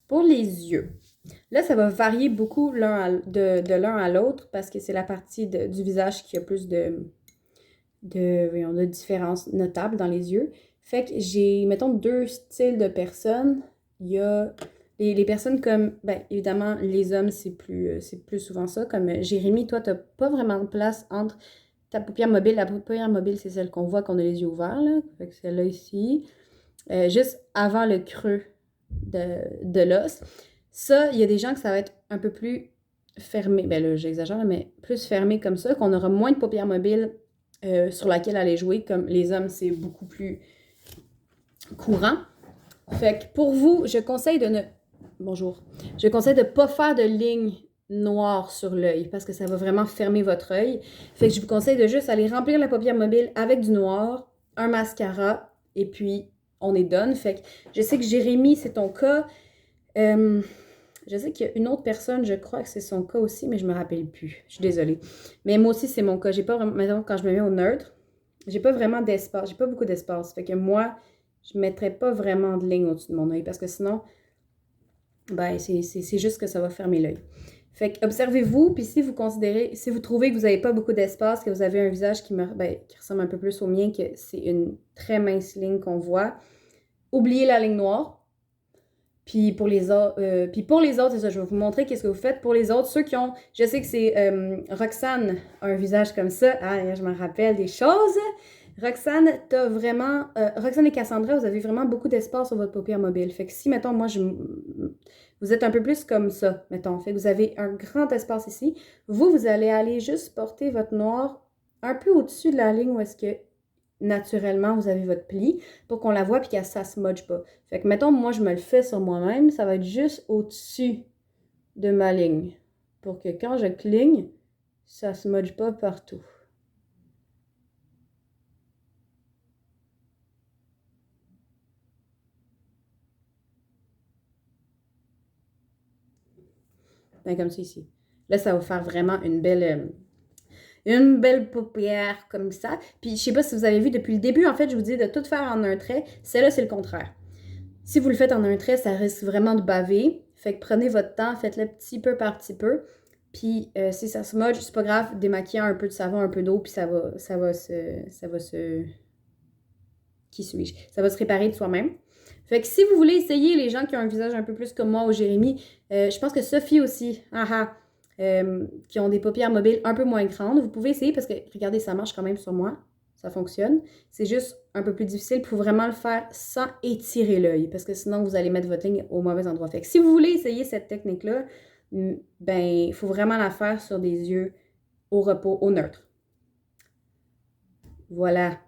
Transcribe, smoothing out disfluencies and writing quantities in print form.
Pour les yeux, là, ça va varier beaucoup de l'un à l'autre parce que c'est la partie du visage qui a plus voyons, de différences notables dans les yeux. Fait que j'ai, mettons, deux styles de personnes. Il y a les personnes comme, ben, évidemment, les hommes, c'est plus souvent ça. Comme Jérémy, toi, t'as pas vraiment de place entre ta paupière mobile. La paupière mobile, c'est celle qu'on voit qu'on a les yeux ouverts, là. Fait que celle-là ici. Juste avant le creux de l'os. Ça, il y a des gens que ça va être un peu plus fermé. Ben là, j'exagère, mais plus fermé comme ça, qu'on aura moins de paupières mobiles sur laquelle aller jouer. Comme les hommes, c'est beaucoup plus courant. Fait que pour vous, je conseille de ne... Bonjour. Je conseille de ne pas faire de ligne noire sur l'œil parce que ça va vraiment fermer votre œil. Fait que je vous conseille de juste aller remplir la paupière mobile avec du noir, un mascara et puis on est done. Fait que je sais que Jérémy, c'est ton cas. Je sais qu'il y a une autre personne, je crois que c'est son cas aussi, mais je me rappelle plus. Je suis désolée. Mais moi aussi, c'est mon cas. J'ai pas vraiment, maintenant, quand je me mets au neutre, j'ai pas vraiment d'espace. J'ai pas beaucoup d'espace. Fait que moi, je mettrais pas vraiment de ligne au-dessus de mon œil parce que sinon, ben, c'est juste que ça va fermer l'œil. Fait que observez-vous, puis si vous considérez, si vous trouvez que vous n'avez pas beaucoup d'espace, que vous avez un visage qui ressemble un peu plus au mien, que c'est une très mince ligne qu'on voit, oubliez la ligne noire. Puis pour les autres, c'est ça, je vais vous montrer qu'est-ce que vous faites. Pour les autres, ceux qui ont, je sais que c'est Roxane a un visage comme ça. Ah, je me rappelle des choses. Roxane, Roxane et Cassandra, vous avez vraiment beaucoup d'espace sur votre paupière mobile. Fait que si, mettons, vous êtes un peu plus comme ça, mettons. Fait que vous avez un grand espace ici. Vous allez aller juste porter votre noir un peu au-dessus de la ligne où est-ce que naturellement, vous avez votre pli pour qu'on la voit puis qu'elle ne smudge pas. Fait que, mettons, moi, je me le fais sur moi-même, ça va être juste au-dessus de ma ligne pour que quand je cligne, ça ne smudge pas partout. Ben, comme ça ici. Là, ça va faire vraiment une belle paupière comme ça. Puis, je sais pas si vous avez vu depuis le début, en fait, je vous dis de tout faire en un trait. Celle-là, c'est le contraire. Si vous le faites en un trait, ça risque vraiment de baver. Fait que prenez votre temps, faites-le petit peu par petit peu. Puis si ça se smudge, c'est pas grave, démaquiller un peu de savon, un peu d'eau, puis qui suis-je? Ça va se réparer de soi-même. Fait que si vous voulez essayer, les gens qui ont un visage un peu plus comme moi ou Jérémy, je pense que Sophie aussi, qui ont des paupières mobiles un peu moins grandes, vous pouvez essayer parce que, regardez, ça marche quand même sur moi. Ça fonctionne. C'est juste un peu plus difficile. Il faut vraiment le faire sans étirer l'œil parce que sinon, vous allez mettre votre ligne au mauvais endroit. Fait que si vous voulez essayer cette technique-là, ben, il faut vraiment la faire sur des yeux au repos, au neutre. Voilà.